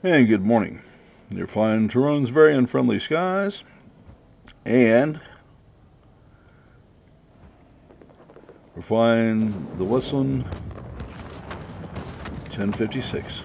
And good morning. You're flying Tironan's very unfriendly skies, and we're flying the Westland 1056.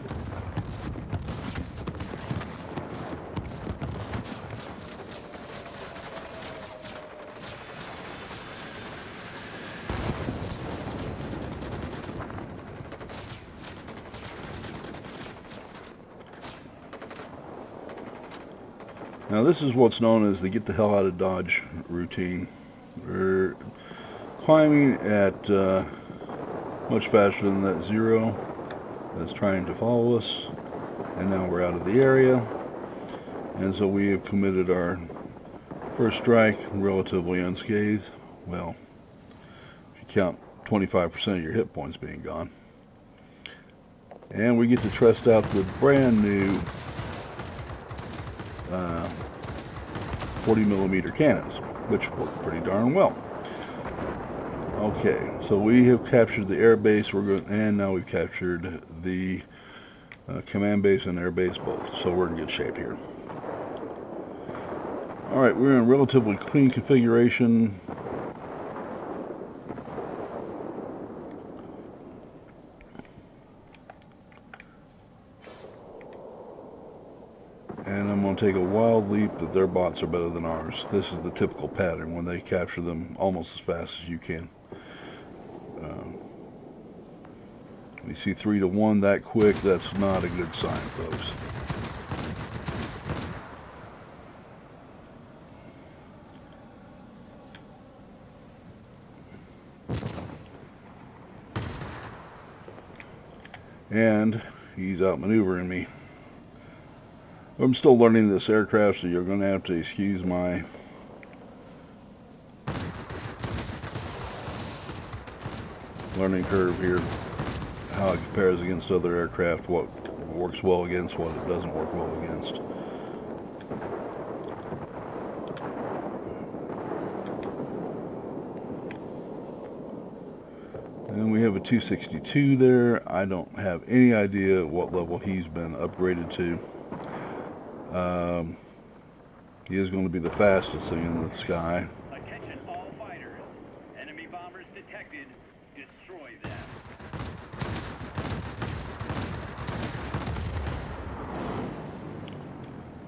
Now this is what's known as the get the hell out of Dodge routine. We're climbing at much faster than that zero that's trying to follow us, and now we're out of the area, and so we have committed our first strike relatively unscathed. Well, if you count 25% of your hit points being gone. And we get to test out the brand new 40mm cannons, which work pretty darn well. Okay, so we have captured the air base, and now we've captured the command base and air base both, so we're in good shape here. Alright, we're in a relatively clean configuration. And I'm going to take a wild leap that their bots are better than ours. This is the typical pattern when they capture them almost as fast as you can. We see 3 to 1 that quick. That's not a good sign, folks. And he's outmaneuvering me. I'm still learning this aircraft, so you're going to have to excuse my learning curve here, how it compares against other aircraft, what works well against, what it doesn't work well against. And we have a 262 there. I don't have any idea what level he's been upgraded to. He is going to be the fastest thing in the sky. Attention all fighters. Enemy bombers detected. Destroy them.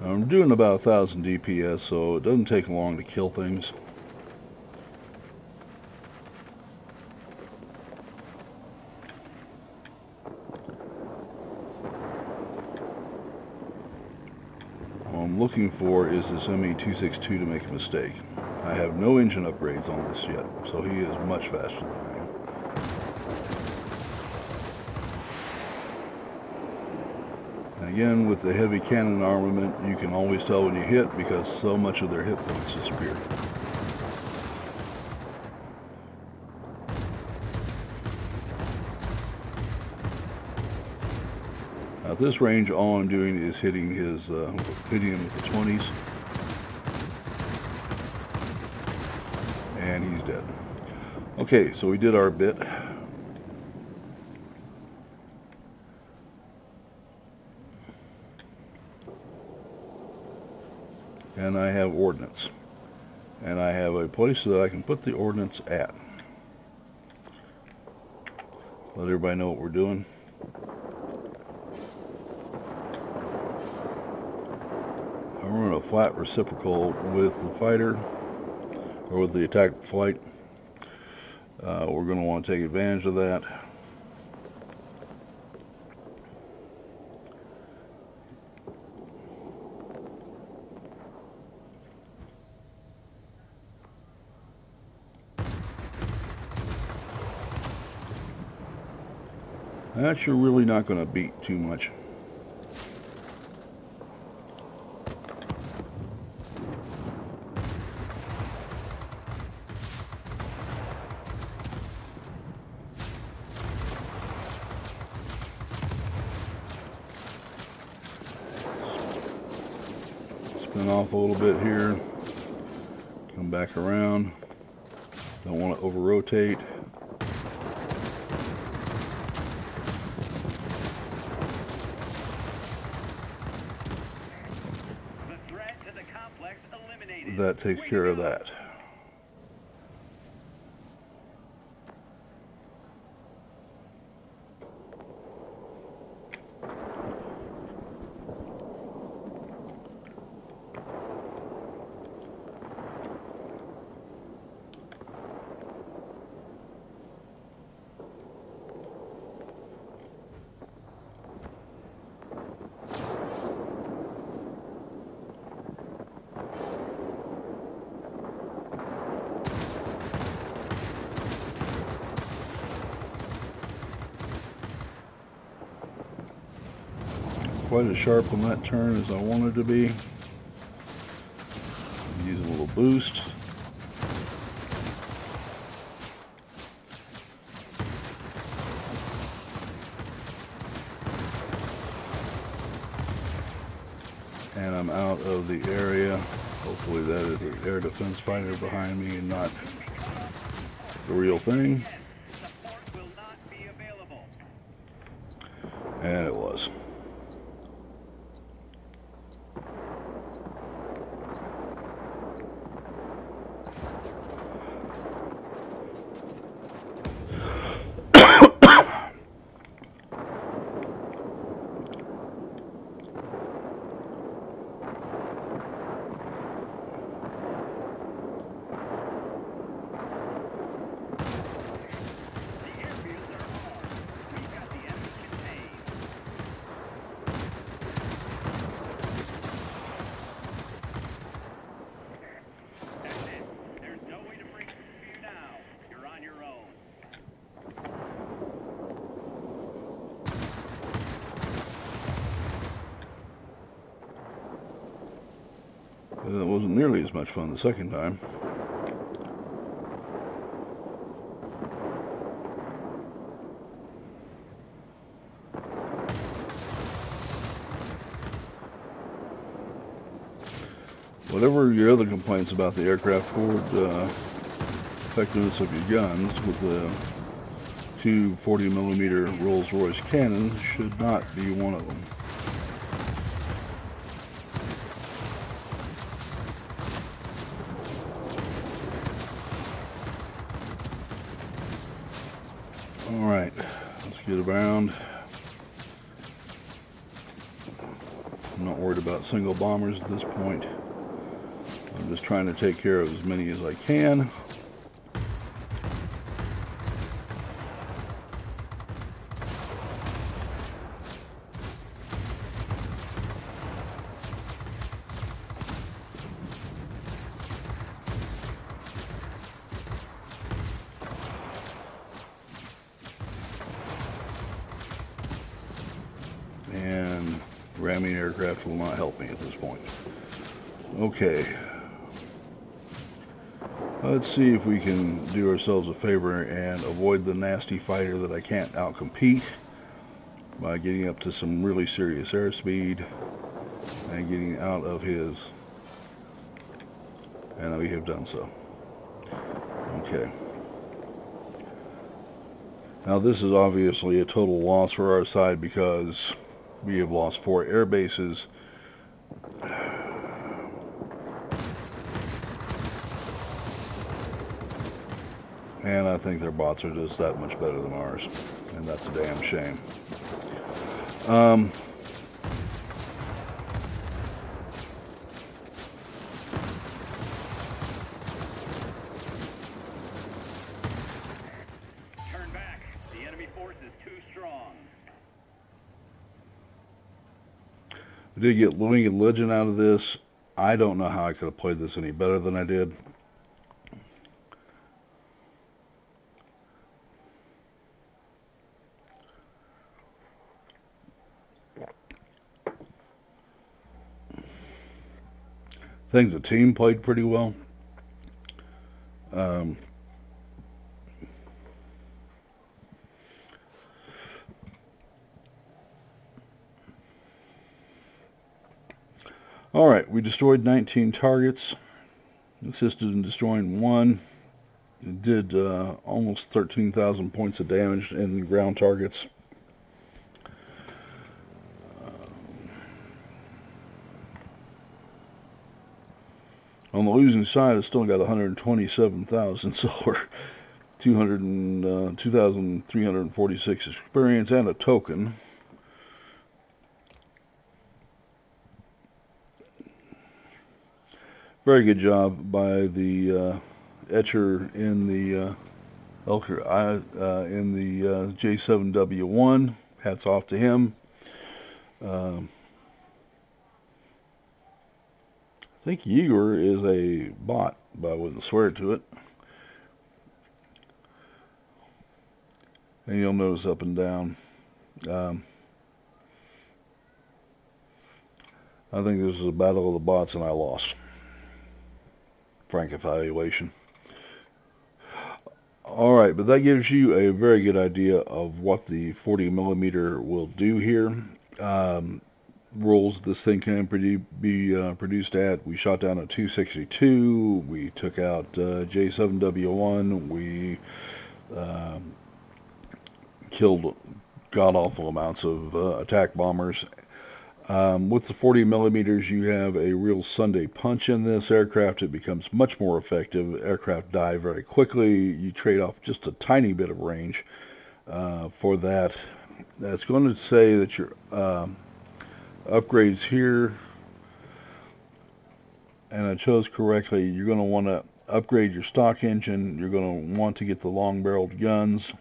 I'm doing about 1,000 DPS, so it doesn't take long to kill things. What I'm looking for is this ME-262 to make a mistake. I have no engine upgrades on this yet, so he is much faster than I am. And again, with the heavy cannon armament, you can always tell when you hit because so much of their hit points disappear. At this range, all I'm doing is hitting him with the 20s, and he's dead. Okay, so we did our bit. And I have ordnance, and I have a place that I can put the ordnance at. Let everybody know what we're doing. I'm running a flat reciprocal with the fighter, or with the attack flight. We're going to want to take advantage of that. That you're really not going to beat too much. Spin off a little bit here. Come back around. Don't want to over-rotate. that takes care of that. Quite as sharp on that turn as I wanted to be. Use a little boost. And I'm out of the area. Hopefully that is an air defense fighter behind me and not the real thing. Support will not be available. And it was. It wasn't nearly as much fun the second time. Whatever your other complaints about the aircraft forward effectiveness of your guns, with the two 40mm Rolls-Royce cannons should not be one of them. Alright, let's get around. I'm not worried about single bombers at this point. I'm just trying to take care of as many as I can. And ramming aircraft will not help me at this point. Okay. Let's see if we can do ourselves a favor and avoid the nasty fighter that I can't outcompete by getting up to some really serious airspeed and getting out of his. And we have done so. Okay. Now this is obviously a total loss for our side because we have lost 4 air bases. And I think their bots are just that much better than ours. And that's a damn shame. Turn back. The enemy force is too strong. I did get Wing and Legend out of this. I don't know how I could have played this any better than I did. I think the team played pretty well. Alright, we destroyed 19 targets. Assisted in destroying 1. It did almost 13,000 points of damage in ground targets. On the losing side, it's still got 127,000 silver, 2,346 experience, and a token. Very good job by the etcher in the J7W1. Hats off to him. I think Yeager is a bot, but I wouldn't swear to it. And you'll notice up and down. I think this is a battle of the bots, and I lost. Frank evaluation. Alright, but that gives you a very good idea of what the 40mm will do here. Rules this thing can be produced at. We shot down a 262. We took out J7W1. We killed god-awful amounts of attack bombers. With the 40mm, you have a real Sunday punch in this aircraft. It becomes much more effective. Aircraft die very quickly. You trade off just a tiny bit of range for that. That's going to say that your upgrades here, and I chose correctly, you're going to want to upgrade your stock engine. You're going to want to get the long-barreled guns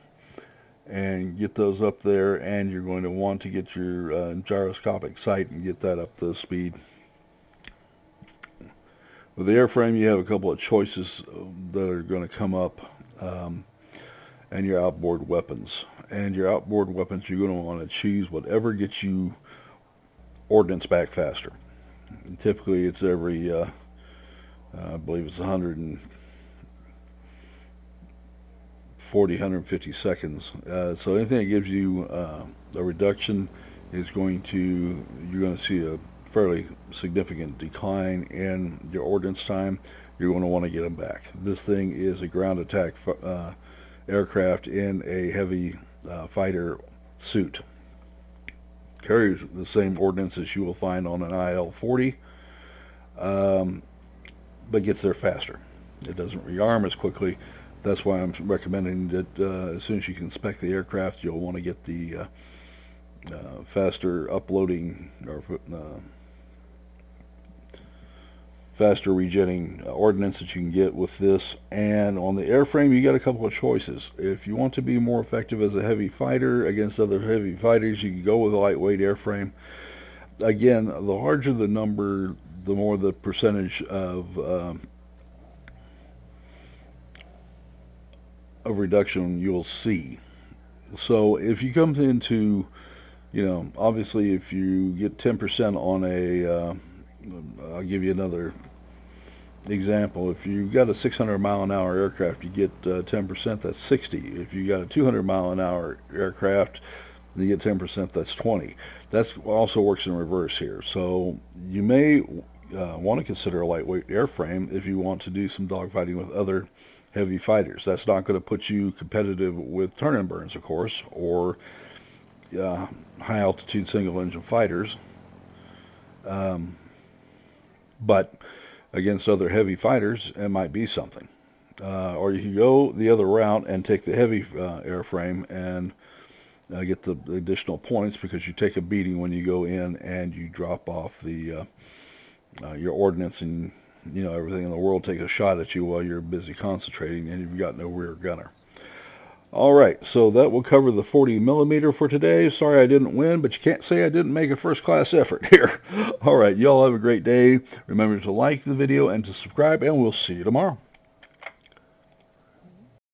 and get those up there, and you're going to want to get your gyroscopic sight and get that up to speed. With the airframe, you have a couple of choices that are going to come up, and your outboard weapons. And your outboard weapons, you're going to want to choose whatever gets you ordnance back faster. And typically, it's every, I believe it's 150 seconds. So anything that gives you a reduction is going to, you're going to see a fairly significant decline in your ordnance time. You're going to want to get them back. This thing is a ground attack aircraft in a heavy fighter suit. Carries the same ordnance as you will find on an IL-40, but gets there faster. It doesn't rearm as quickly. That's why I'm recommending that as soon as you can spec the aircraft, you'll want to get the faster uploading or faster regenning ordnance that you can get with this. And on the airframe, you got a couple of choices. If you want to be more effective as a heavy fighter against other heavy fighters, you can go with a lightweight airframe. Again, the larger the number, the more the percentage of reduction you'll see. So if you come into, you know, obviously if you get 10% on a I'll give you another example. If you got a 600 mile an hour aircraft, you get 10%, that's 60. If you got a 200 mile an hour aircraft, you get 10%, that's 20. That also works in reverse here. So you may want to consider a lightweight airframe if you want to do some dogfighting with other heavy fighters. That's not going to put you competitive with turn and burns, of course, or high altitude single engine fighters. But against other heavy fighters, it might be something. Or you can go the other route and take the heavy airframe and get the additional points, because you take a beating when you go in and you drop off the your ordnance, and you know everything in the world take a shot at you while you're busy concentrating, and you've got no rear gunner. Alright, so that will cover the 40mm for today. Sorry I didn't win, but you can't say I didn't make a first-class effort here. Alright, y'all have a great day. Remember to like the video and to subscribe, and we'll see you tomorrow.